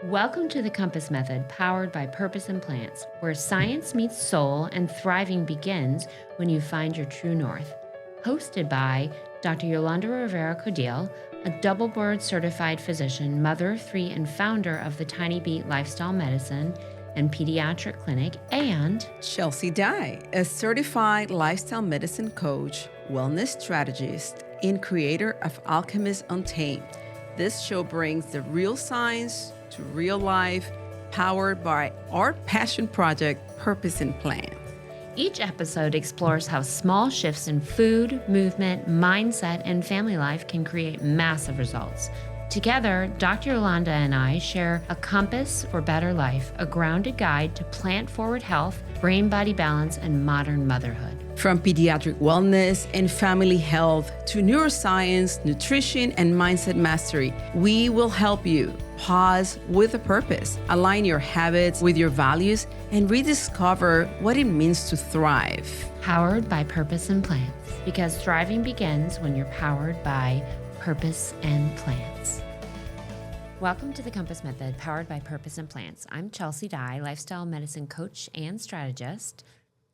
Welcome to the Compass Method, powered by Purpose and Plants, where science meets soul and thriving begins when you find your true north. Hosted by Dr. Yolanda Rivera Codile, a double board certified physician, mother of three, and founder of the Tiny Beat Lifestyle Medicine and Pediatric Clinic, and Chelsea Dye, a certified lifestyle medicine coach, wellness strategist, and creator of Alchemist Untamed. This show brings the real science to real life, powered by our passion project, Purpose and Plan. Each episode explores how small shifts in food, movement, mindset, and family life can create massive results. Together, Dr. Yolanda and I share a compass for better life, a grounded guide to plant-forward health, brain-body balance, and modern motherhood. From pediatric wellness and family health to neuroscience, nutrition, and mindset mastery, we will help you pause with a purpose, align your habits with your values, and rediscover what it means to thrive. Powered by Purpose and Plants, because thriving begins when you're powered by Purpose and Plants. Welcome to the Compass Method, powered by Purpose and Plants. I'm Chelsea Dye, lifestyle medicine coach and strategist.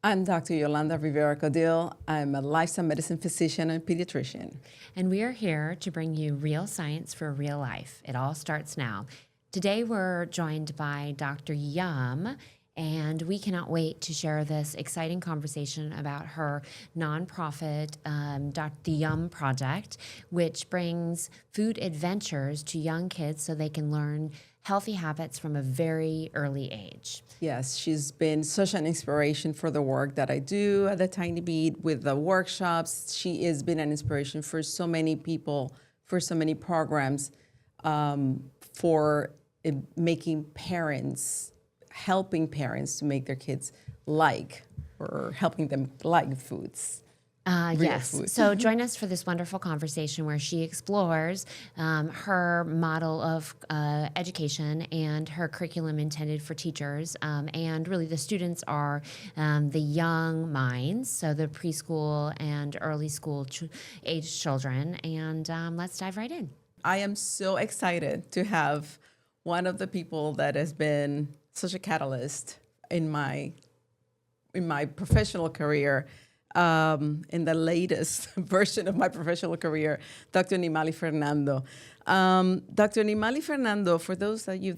I'm Dr. Yolanda Rivera Codile. I'm a lifestyle medicine physician and pediatrician. And we are here to bring you real science for real life. It all starts now. Today we're joined by Dr. Yum, and we cannot wait to share this exciting conversation about her nonprofit, the Yum Project, which brings food adventures to young kids so they can learn healthy habits from a very early age. Yes, she's been such an inspiration for the work that I do at the Tiny Beat with the workshops. She has been an inspiration for so many people, for so many programs, for making parents, helping parents to make their kids or helping them like foods. Yes. Food. So join us for this wonderful conversation where she explores her model of education and her curriculum intended for teachers. And really the students are the young minds, so the preschool and early school age children. And let's dive right in. I am so excited to have one of the people that has been such a catalyst in my professional career. In the latest version of my professional career, Dr. Nimali Fernando. Dr. Nimali Fernando, for those of you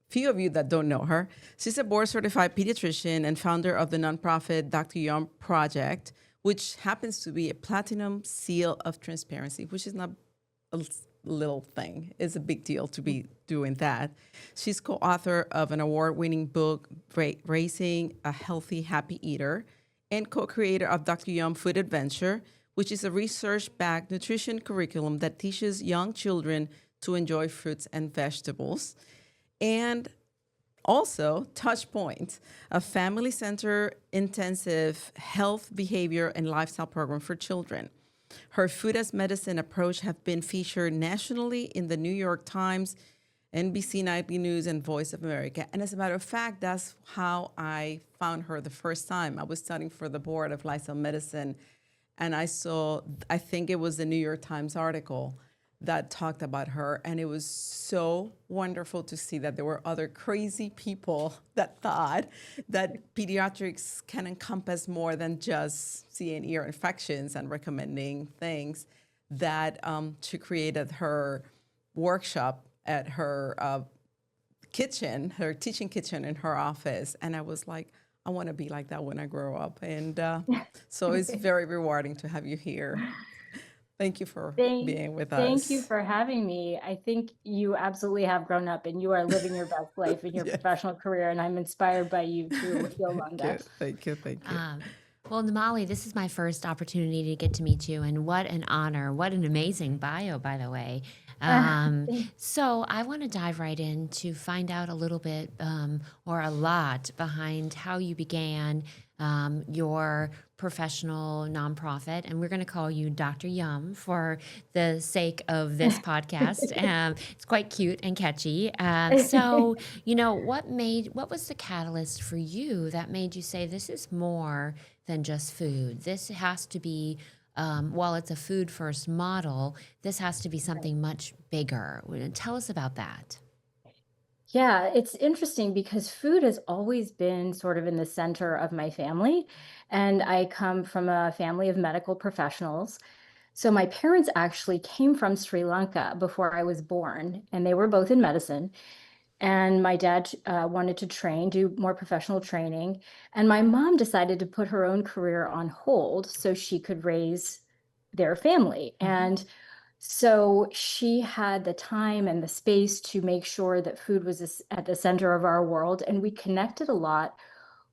few of you that don't know her, she's a board-certified pediatrician and founder of the nonprofit Dr. Yum Project, which happens to be a platinum seal of transparency, which is not a little thing. It's a big deal to be doing that. She's co-author of an award-winning book, Raising a Healthy, Happy Eater, and co-creator of Dr. Yum Food Adventure, which is a research-backed nutrition curriculum that teaches young children to enjoy fruits and vegetables. And also Touchpoint, a family-centered intensive health, behavior, and lifestyle program for children. Her food as medicine approach have been featured nationally in the New York Times, NBC Nightly News, and Voice of America. And as a matter of fact, that's how I found her the first time. I was studying for the board of lifestyle medicine, and I think it was the New York Times article that talked about her. And it was so wonderful to see that there were other crazy people that thought that pediatrics can encompass more than just seeing ear infections and recommending things, that she created her workshop at her kitchen, her teaching kitchen in her office. And I was like, I want to be like that when I grow up. And so it's very rewarding to have you here. Thank you for being with us. Thank you for having me. I think you absolutely have grown up and you are living your best life in your professional career. And I'm inspired by you too, Yolanda. Thank you. Well, Nimali, this is my first opportunity to get to meet you, and what an honor. What an amazing bio, by the way. So I want to dive right in to find out a little bit or a lot behind how you began your professional nonprofit, and we're going to call you Dr. Yum for the sake of this podcast. It's quite cute and catchy. So, what was the catalyst for you that made you say this is more than just food? This has to be while it's a food first model, this has to be something much bigger. Tell us about that. Yeah, it's interesting because food has always been sort of in the center of my family. And I come from a family of medical professionals. So my parents actually came from Sri Lanka before I was born, and they were both in medicine. And my dad wanted to train, do more professional training. And my mom decided to put her own career on hold so she could raise their family. And so she had the time and the space to make sure that food was at the center of our world. And we connected a lot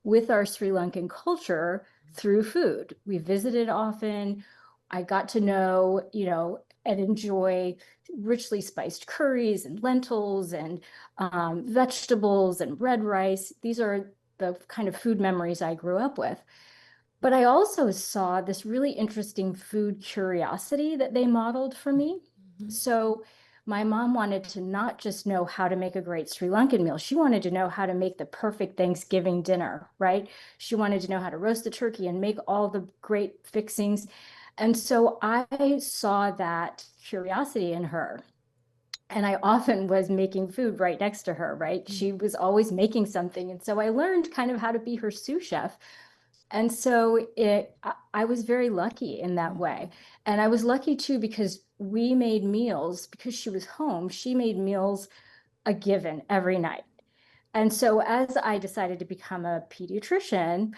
with our Sri Lankan culture through food. We visited often. I got to know, and enjoy richly spiced curries and lentils and vegetables and red rice. These are the kind of food memories I grew up with. But I also saw this really interesting food curiosity that they modeled for me. Mhm. So my mom wanted to not just know how to make a great Sri Lankan meal. She wanted to know how to make the perfect Thanksgiving dinner, right? She wanted to know how to roast the turkey and make all the great fixings. And so I saw that curiosity in her. And I often was making food right next to her, right? She was always making something. And so I learned kind of how to be her sous chef. And so I was very lucky in that way. And I was lucky too because we made meals because she was home. She made meals a given every night. And so as I decided to become a pediatrician,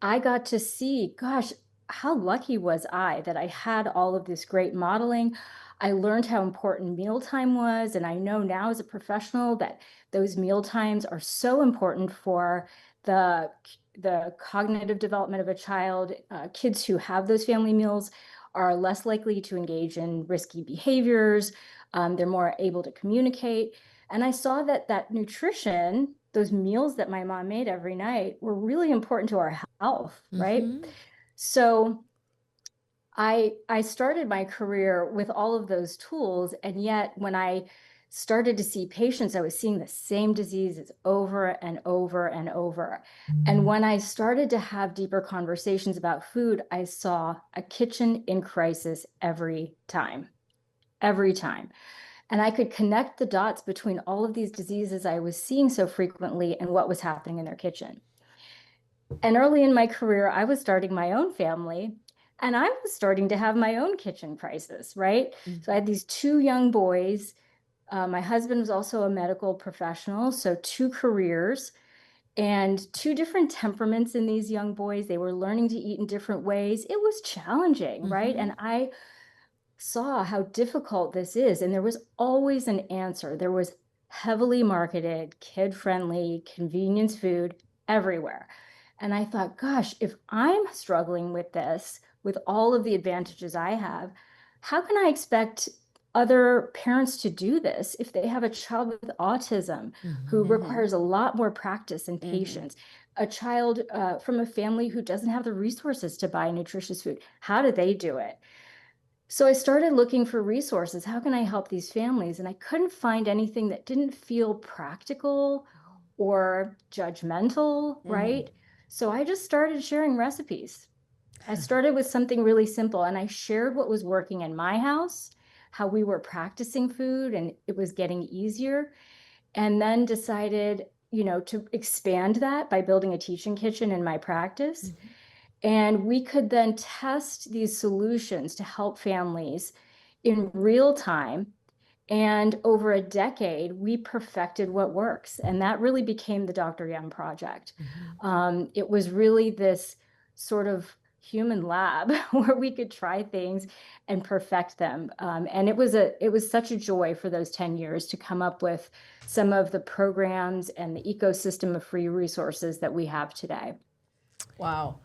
I got to see, gosh, how lucky was I that I had all of this great modeling. I learned how important mealtime was. And I know now as a professional that those meal times are so important for the, the cognitive development of a child. Kids who have those family meals are less likely to engage in risky behaviors. They're more able to communicate. And I saw that nutrition, those meals that my mom made every night, were really important to our health, right? Mhm. So I started my career with all of those tools, and yet when I started to see patients, I was seeing the same diseases over and over and over. And when I started to have deeper conversations about food, I saw a kitchen in crisis every time, every time. And I could connect the dots between all of these diseases I was seeing so frequently and what was happening in their kitchen. And early in my career, I was starting my own family and I was starting to have my own kitchen crisis, right? So I had these two young boys. My husband was also a medical professional, so two careers and two different temperaments in these young boys. They were learning to eat in different ways. It was challenging, right? And Mhm. I saw how difficult this is. And there was always an answer. There was heavily marketed, kid friendly, convenience food everywhere. And I thought, gosh, if I'm struggling with this, with all of the advantages I have, how can I expect other parents to do this if they have a child with autism who Mhm. Mm-hmm. requires a lot more practice and Mm-hmm. patience? A child from a family who doesn't have the resources to buy nutritious food, how do they do it? So I started looking for resources. How can I help these families? And I couldn't find anything that didn't feel practical or judgmental, Mm-hmm. right? So I just started sharing recipes. I started with something really simple and I shared what was working in my house, how we were practicing food and it was getting easier. And then decided, to expand that by building a teaching kitchen in my practice. Mhm. And we could then test these solutions to help families in real time. And over a decade, we perfected what works. And that really became the Dr. Young Project. Mhm. It was really this sort of human lab where we could try things and perfect them. And it was such a joy for those 10 years to come up with some of the programs and the ecosystem of free resources that we have today. Wow.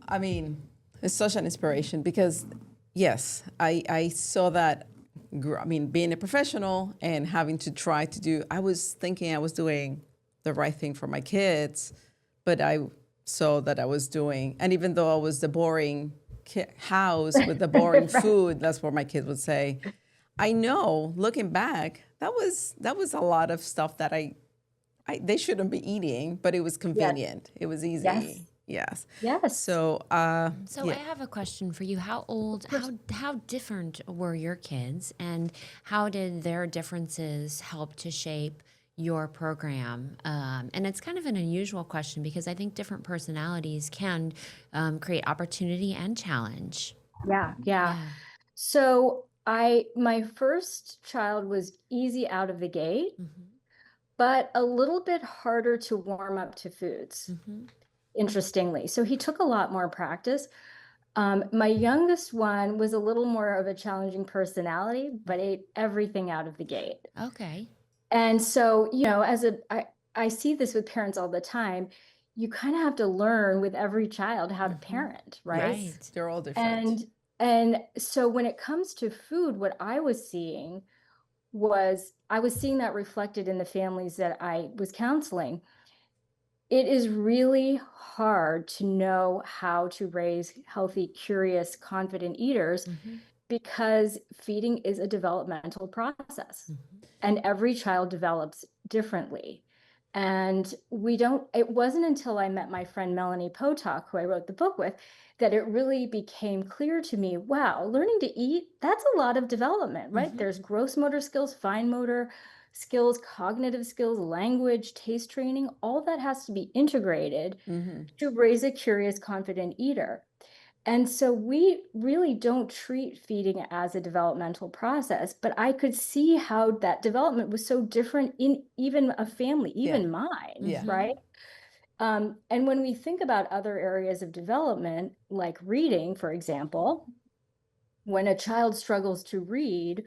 I mean, it's such an inspiration because, yes, I saw that. I mean, being a professional and having to try to do, I was thinking I was doing the right thing for my kids, but I saw that I was doing, and even though I was the boring house with the boring Right. food, that's what my kids would say. I know, looking back, that was a lot of stuff that they shouldn't be eating, but it was Yes. convenient. It was Yes. easy. Yes. Yes. So, So I yeah. have a question for you. How old, Of course. how different were your kids, and how did their differences help to shape your program? And it's kind of an unusual question because I think different personalities can create opportunity and challenge. Yeah, yeah. Yeah. So my first child was easy out of the gate, Hmm. but a little bit harder to warm up to foods, Hmm. interestingly. So he took a lot more practice. My youngest one was a little more of a challenging personality, but ate everything out of the gate. Okay. And so, you know, I see this with parents all the time. You kind of have to learn with every child how to Hmm. parent, right? Yes, Right. they're all different. And and so when it comes to food, what I was seeing was I was seeing that reflected in the families that I was counseling. It is really hard to know how to raise healthy, curious, confident eaters Hmm. because feeding is a developmental process and every child develops differently. And it wasn't until I met my friend Melanie Potok, who I wrote the book with, that it really became clear to me, wow, learning to eat, that's a lot of development, right? Hmm. There's gross motor skills, fine motor skills, cognitive skills, language, taste training, all that has to be integrated to raise a curious, confident eater. And so we really don't treat feeding as a developmental process, but I could see how that development was so different in even a family, Yeah, even mine, yeah. Hmm. right? And when we think about other areas of development, like reading, for example, when a child struggles to read,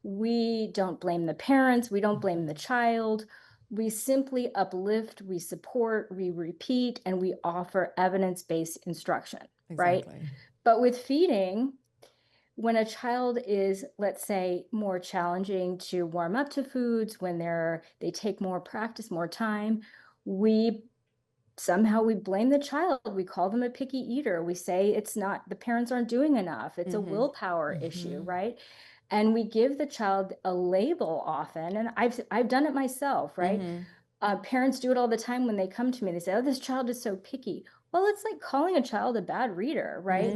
we don't blame the parents, we don't blame the child. We simply uplift, we support, we repeat, and we offer evidence-based instruction, right? Exactly. But with feeding, when a child is, let's say, more challenging to warm up to foods, when they take more practice, more time, we somehow we blame the child. We call them a picky eater. We say it's not, the parents aren't doing enough. It's a willpower issue, Hmm. right? And we give the child a label often, and I've done it myself, right? Parents do it all the time when they come to me. They say, "Oh, this child is so picky." Well, it's like calling a child a bad reader, right?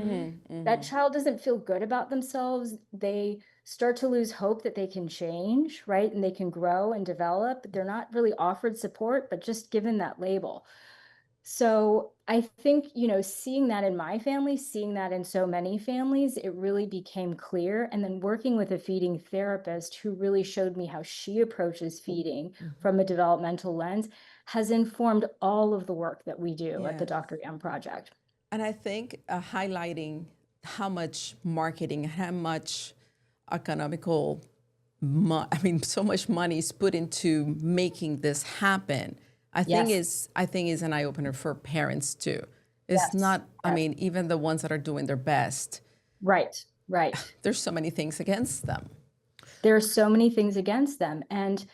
Hmm. That child doesn't feel good about themselves. They start to lose hope that they can change, right? And they can grow and develop. They're not really offered support, but just given that label. So I think, you know, seeing that in my family, seeing that in so many families, it really became clear. And then working with a feeding therapist who really showed me how she approaches feeding from a developmental lens has informed all of the work that we do at the Yes. Dr. Young Project. And I think highlighting how much marketing, how much economical, I mean, so much money is put into making this happen. Yes, I think is an eye opener for parents too. It's yes, not. I yes. mean, even the ones that are doing their best, Right, right. there's so many things against them. There are so many things against them. And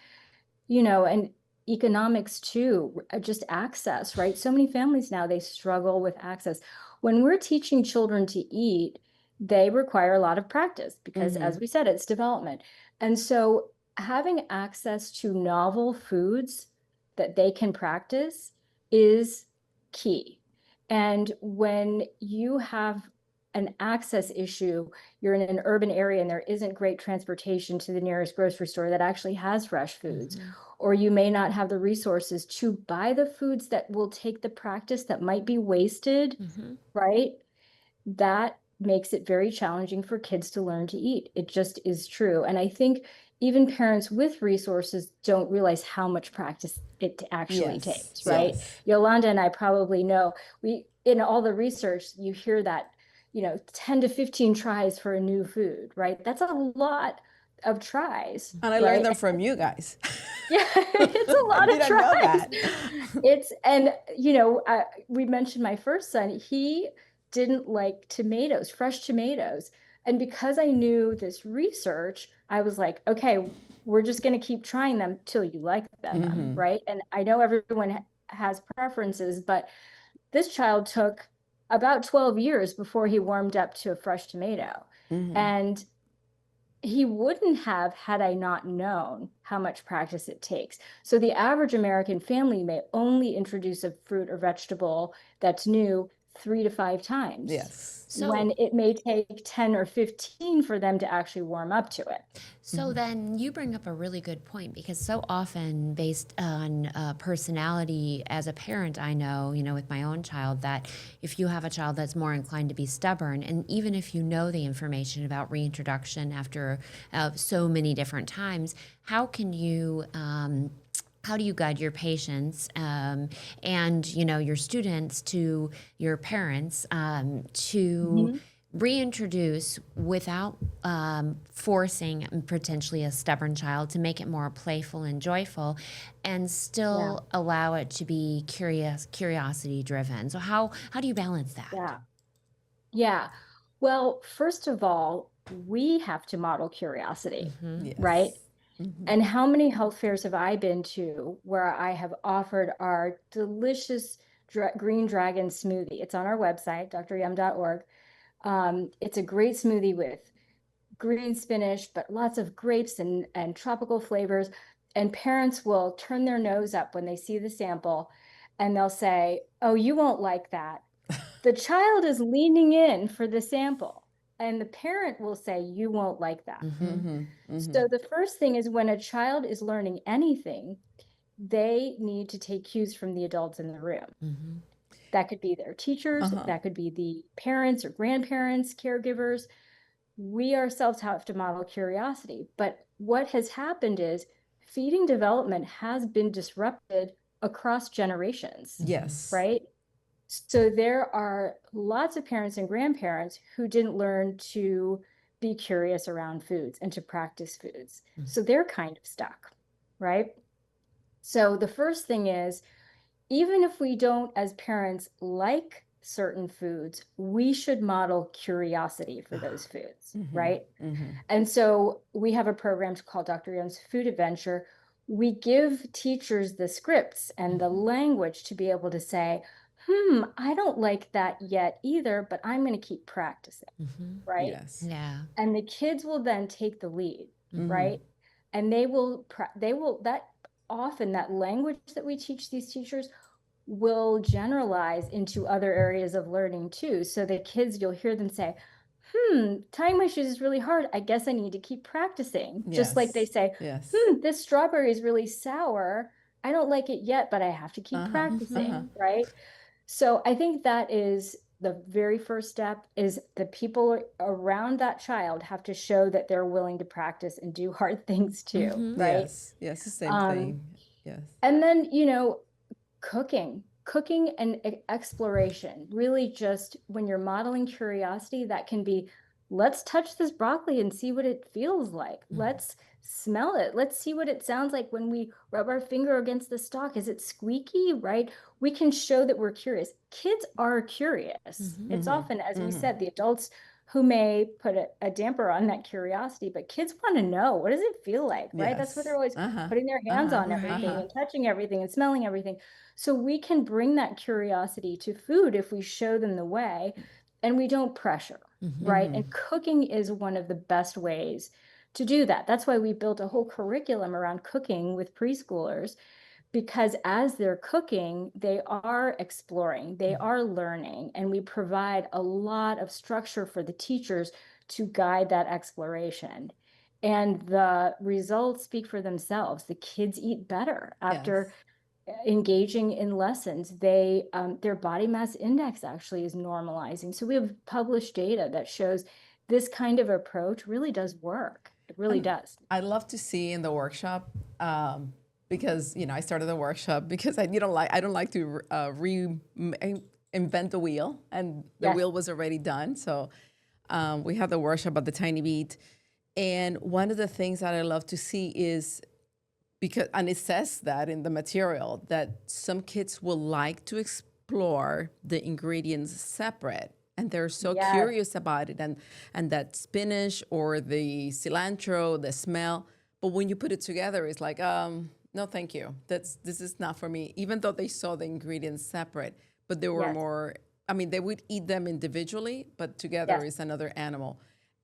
you know, and economics too, just access, right? So many families now, they struggle with access. When we're teaching children to eat, they require a lot of practice because, as we said, it's development. And so having access to novel foods that they can practice is key. And when you have an access issue, you're in an urban area and there isn't great transportation to the nearest grocery store that actually has fresh foods, or you may not have the resources to buy the foods that will take the practice that might be wasted, Hmm. right? That makes it very challenging for kids to learn to eat. It just is true. And I think even parents with resources don't realize how much practice it actually Yes, takes, right? yes. Yolanda and I probably know, in all the research, you hear that, you know, 10 to 15 tries for a new food, right? That's a lot of tries, And I learned right? them from you guys. Yeah, it's a I lot of didn't know tries. that. And you know, we mentioned my first son, he didn't like tomatoes, fresh tomatoes. And because I knew this research, I was like, okay, we're just going to keep trying them till you like them, right? And I know everyone has preferences, but this child took about 12 years before he warmed up to a fresh tomato. And he wouldn't have had I not known how much practice it takes. So the average American family may only introduce a fruit or vegetable that's new 3 to 5 times. Yes. So When it may take 10 or 15 for them to actually warm up to it. So then you bring up a really good point, because so often, based on personality as a parent, I know, with my own child, that if you have a child that's more inclined to be stubborn, and even if you know the information about reintroduction after so many different times, how do you guide your patients and your students to your parents to Mhm. reintroduce without forcing potentially a stubborn child, to make it more playful and joyful, and Yeah. still allow it to be curiosity driven? So how do you balance that? Yeah. Yeah. Well, first of all, we have to model curiosity, Mm-hmm. right? Yes. Hmm. And how many health fairs have I been to where I have offered our delicious green dragon smoothie? It's on our website, dryum.org. It's a great smoothie with green spinach, but lots of grapes and tropical flavors. And parents will turn their nose up when they see the sample and they'll say, "Oh, you won't like that." The child is leaning in for the sample, and the parent will say, "You won't like that." Mm-hmm. Hmm. Hmm. So the first thing is, when a child is learning anything, they need to take cues from the adults in the room. Mm-hmm. That could be their teachers, Uh-huh. that could be the parents or grandparents, caregivers. We ourselves have to model curiosity. But what has happened is feeding development has been disrupted across generations, Yes. right? So there are lots of parents and grandparents who didn't learn to be curious around foods and to practice foods. So they're kind of stuck, right? So the first thing is, even if we don't, as parents, like certain foods, we should model curiosity for those foods, Hmm. right? Hmm. And so we have a program called Dr. Young's Food Adventure. We give teachers the scripts and the language to be able to say, I don't like that yet either, but I'm going to keep practicing, Mm-hmm. right? Yes. Yeah. And the kids will then take the lead, Hmm. right? And that often, that language that we teach these teachers will generalize into other areas of learning too. So the kids, you'll hear them say, tying my shoes is really hard. I guess I need to keep practicing. Just like they Yes. say, Yes. this strawberry is really sour. I don't like it yet, but I have to keep Uh-huh. Mm-hmm. Uh-huh. practicing, right? So I think that is the very first step, is the people around that child have to show that they're willing to practice and do hard things too, Mm-hmm. right? Yes. Yes. The same Um, thing. Yes. and then, cooking and exploration, really, just when you're modeling curiosity, that can be, let's touch this broccoli and see what it feels like. Let's smell it. Let's see what it sounds like when we rub our finger against the stalk. Is it squeaky, right? We can show that we're curious. Kids are curious. Mm-hmm. It's Hmm. often, as we Hmm. said, the adults who may put a damper on that curiosity, but kids want to know, what does it feel like, right? That's what they're Yes. always Uh-huh. putting their hands Uh-huh. on everything Right. Uh-huh. and touching everything and smelling everything. So we can bring that curiosity to food if we show them the way and we don't pressure, Mm-hmm. right? Hmm. And cooking is one of the best ways to do that. That's why we built a whole curriculum around cooking with preschoolers, because as they're cooking, they are exploring, they are learning, and we provide a lot of structure for the teachers to guide that exploration. And the results speak for themselves. The kids eat better after Yes. engaging in lessons. Their body mass index actually is normalizing. So we have published data that shows this kind of approach really does work. It really And does. I'd love to see in the workshop, because I started the workshop because I don't like to invent the wheel, and the Yes. wheel was already done. So we have the workshop at the Tiny Beat, and one of the things that I love to see is, and it says that in the material, that some kids will like to explore the ingredients separate, and they're so Yes. curious about it, and that spinach or the cilantro, the smell. But when you put it together, it's like, no, thank you. This is not for me. Even though they saw the ingredients separate, but they were Yes. more. I mean, they would eat them individually, but together Yes. is another animal,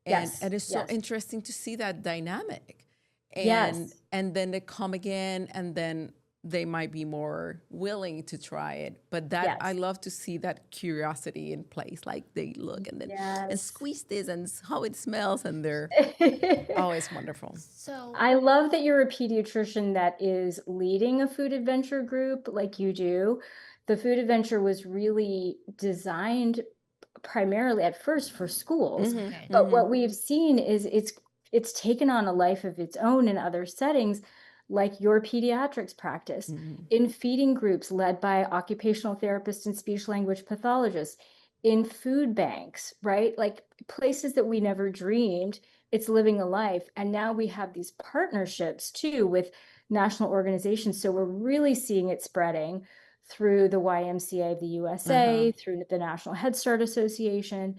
and Yes. and it's so Yes. interesting to see that dynamic. And Yes. and then they come again, and then they might be more willing to try it. But that I Yes. love to see that curiosity in place. Like they look and then and Yes. squeeze this and how it smells, and they're always wonderful. So, I love that you're a pediatrician that is leading a food adventure group like you do. The food adventure was really designed primarily at first for schools, okay. but what we've seen is it's taken on a life of its own in other settings, like your pediatrics practice, in feeding groups led by occupational therapists and speech language pathologists, in food banks, right? Like places that we never dreamed. It's living a life. And now we have these partnerships too with national organizations. So we're really seeing it spreading through the YMCA of the USA, through the National Head Start Association.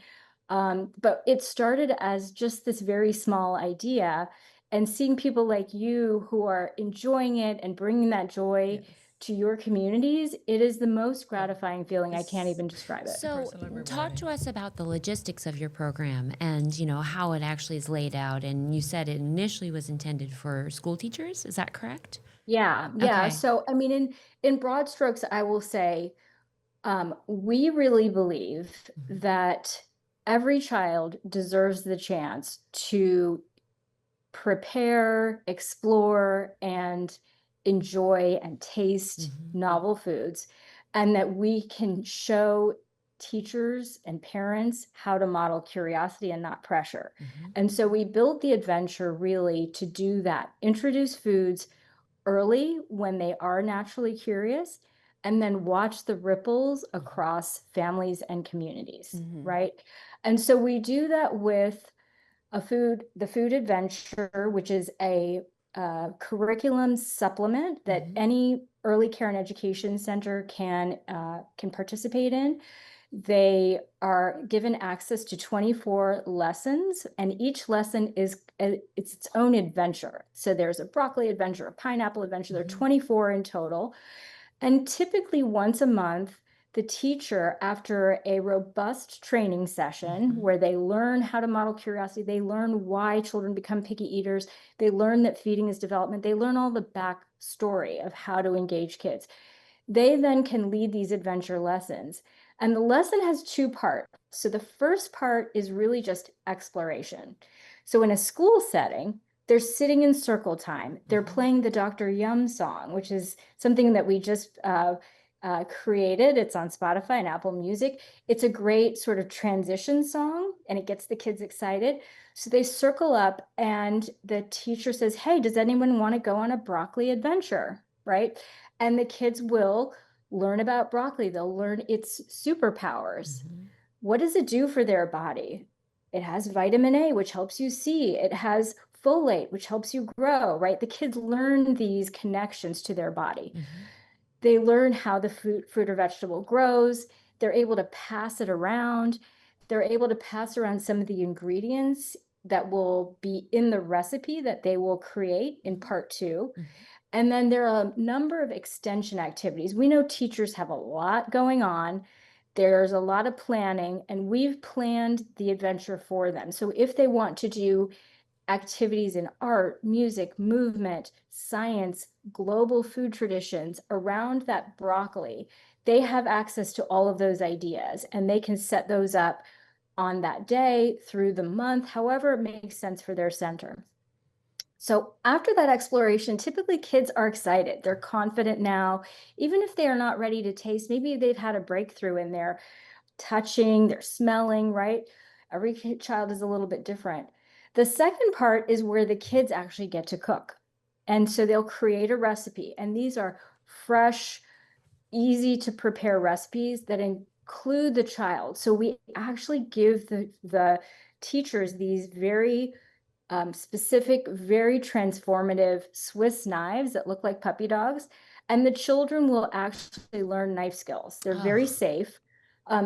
But it started as just this very small idea, and seeing people like you who are enjoying it and bringing that joy to your communities, it is the most gratifying feeling. I can't even describe it. So, talk to us about the logistics of your program and, how it actually is laid out. And you said it initially was intended for school teachers. Is that correct? Yeah. Okay. So, I mean, in broad strokes, I will say, we really believe that every child deserves the chance to prepare, explore, and enjoy and taste novel foods, and that we can show teachers and parents how to model curiosity and not pressure. And so we built the adventure really to do that, introduce foods early when they are naturally curious, and then watch the ripples across families and communities, right? And so we do that with the food adventure, which is a curriculum supplement that any early care and education center can participate in. They are given access to 24 lessons, and each lesson is it's its own adventure. So there's a broccoli adventure, a pineapple adventure. There are 24 in total. And typically once a month, the teacher, after a robust training session where they learn how to model curiosity, they learn why children become picky eaters, they learn that feeding is development, they learn all the backstory of how to engage kids. They then can lead these adventure lessons. And the lesson has two parts. So the first part is really just exploration. So in a school setting, they're sitting in circle time. They're playing the Dr. Yum song, which is something that we just created. It's on Spotify and Apple Music. It's a great sort of transition song, and it gets the kids excited. So they circle up, and the teacher says, "Hey, does anyone want to go on a broccoli adventure?" Right? And the kids will learn about broccoli. They'll learn its superpowers. What does it do for their body? It has vitamin A, which helps you see. It has folate, which helps you grow, right? The kids learn these connections to their body. They learn how the fruit or vegetable grows. They're able to pass it around. They're able to pass around some of the ingredients that will be in the recipe that they will create in part 2. And then there are a number of extension activities. We know teachers have a lot going on. There's a lot of planning, and we've planned the adventure for them. So if they want to do activities in art, music, movement, science, global food traditions around that broccoli, they have access to all of those ideas, and they can set those up on that day, through the month, however it makes sense for their center. So after that exploration, typically kids are excited. They're confident now, even if they are not ready to taste. Maybe they've had a breakthrough in their touching, their smelling, right? Every child is a little bit different. The second part is where the kids actually get to cook. And so they'll create a recipe. And these are fresh, easy to prepare recipes that include the child. So we actually give the teachers these very specific, very transformative Swiss knives that look like puppy dogs. And the children will actually learn knife skills. They're very safe.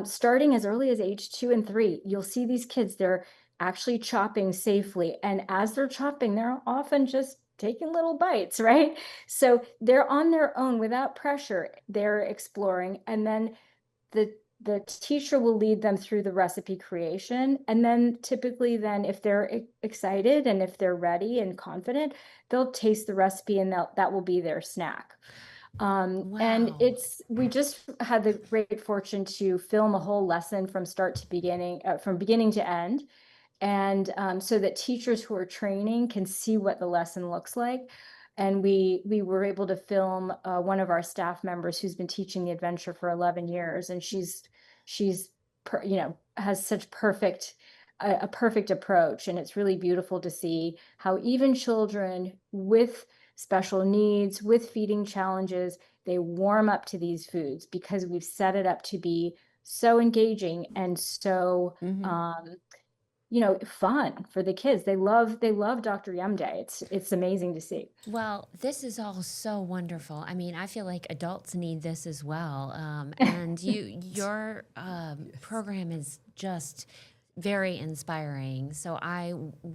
Starting as early as age 2 and 3, you'll see these kids, they're actually chopping safely. And as they're chopping, they're often just taking little bites, right? So they're on their own without pressure. They're exploring. And then the teacher will lead them through the recipe creation. And then typically then if they're excited and if they're ready and confident, they'll taste the recipe, and that will be their snack. And Wow. we just had the great fortune to film a whole lesson from start to beginning, from beginning to end. And so that teachers who are training can see what the lesson looks like. And we were able to film one of our staff members who's been teaching the adventure for 11 years, and she's has such a perfect approach, and it's really beautiful to see how even children with special needs, with feeding challenges, they warm up to these foods because we've set it up to be so engaging and so fun for the kids. They love Dr. Yum Day. It's amazing to see. Well, this is all so wonderful. I mean, I feel like adults need this as well. And your program is just very inspiring. So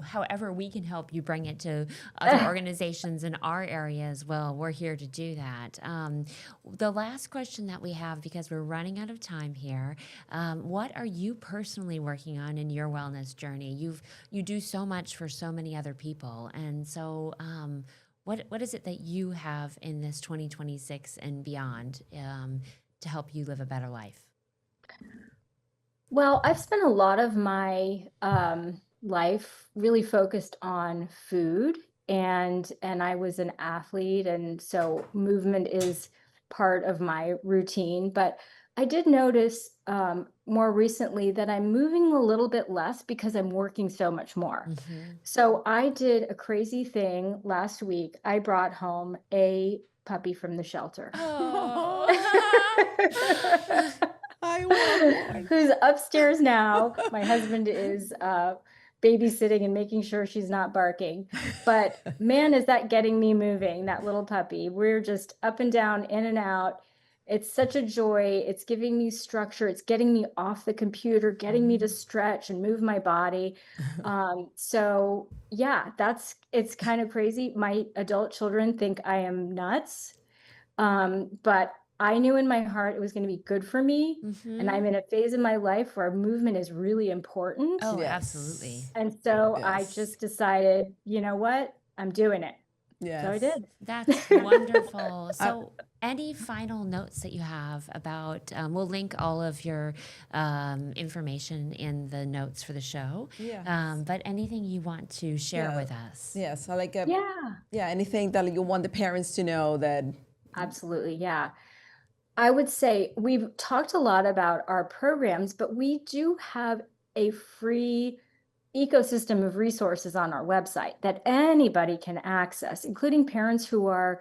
however we can help you bring it to other organizations in our area as well, we're here to do that. The last question that we have, because we're running out of time here, what are you personally working on in your wellness journey? You do so much for so many other people, and so what is it that you have in this 2026 and beyond to help you live a better life? Well, I've spent a lot of my life really focused on food, and I was an athlete, and so movement is part of my routine. But I did notice more recently that I'm moving a little bit less because I'm working so much more. Hmm. So I did a crazy thing last week. I brought home a puppy from the shelter. Oh. I want one. Who's upstairs now. My husband is babysitting and making sure she's not barking. But man, is that getting me moving, that little puppy. We're just up and down, in and out. It's such a joy. It's giving me structure. It's getting me off the computer, getting me to stretch and move my body. So yeah, it's kind of crazy. My adult children think I am nuts. But I knew in my heart it was going to be good for me. And Hmm. I'm in a phase in my life where movement is really important. Oh, absolutely. Yes. And so I Yes. just decided, you know what? I'm doing it. So I Yes. did. That's wonderful. I, So, any final notes that you have about, we'll link all of your information in the notes for the show. yes. But anything you want to share Yeah. with us? Yes. Yeah, Yeah, anything that you want the parents to know that. absolutely. Yeah. I would say we've talked a lot about our programs, but we do have a free ecosystem of resources on our website that anybody can access, including parents who are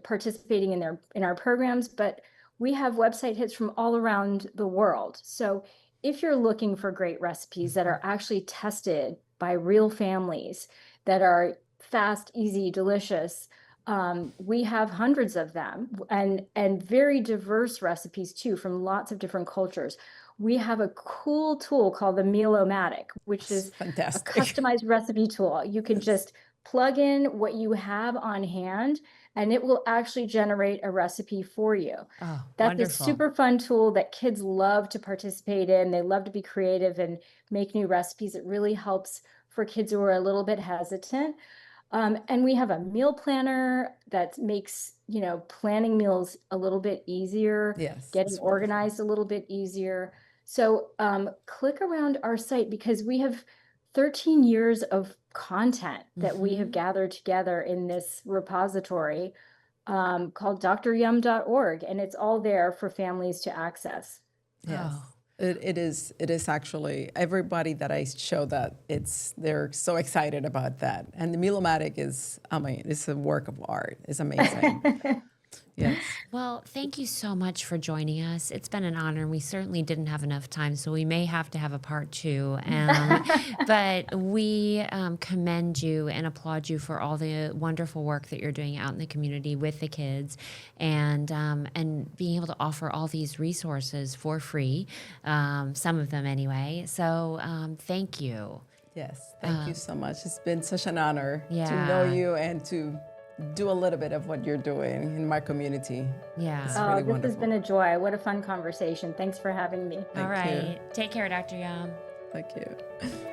participating in our programs. But we have website hits from all around the world. So if you're looking for great recipes that are actually tested by real families, that are fast, easy, delicious, we have hundreds of them, and very diverse recipes too, from lots of different cultures. We have a cool tool called the Mealomatic, which It's is a fantastic. customized recipe tool. You can Yes. just plug in what you have on hand, and it will actually generate a recipe for you. Oh, That's a wonderful. super fun tool that kids love to participate in. They love to be creative and make new recipes. It really helps for kids who are a little bit hesitant. And we have a meal planner that makes, planning meals a little bit easier, Yes. getting It's wonderful. organized a little bit easier. So click around our site because we have 13 years of content that we have Hmm. gathered together in this repository called dryum.org, and it's all there for families to access. Yes. Oh, It is actually everybody that I show that they're so excited about that. And the Mealomatic is, I mean, it's a work of art. It's amazing. Yes. well, thank you so much for joining us. It's been an honor. We certainly didn't have enough time, so we may have to have a part two. But we commend you and applaud you for all the wonderful work that you're doing out in the community with the kids, and being able to offer all these resources for free, some of them anyway. So thank you. Yes. Thank you so much. It's been such an honor to know Yeah, you and to do a little bit of what you're doing in my community. It's yeah. Oh, really this has wonderful. been a joy. What a fun conversation. Thanks for having me. All Thank you. right. Take care, Dr. Yum. Thank you.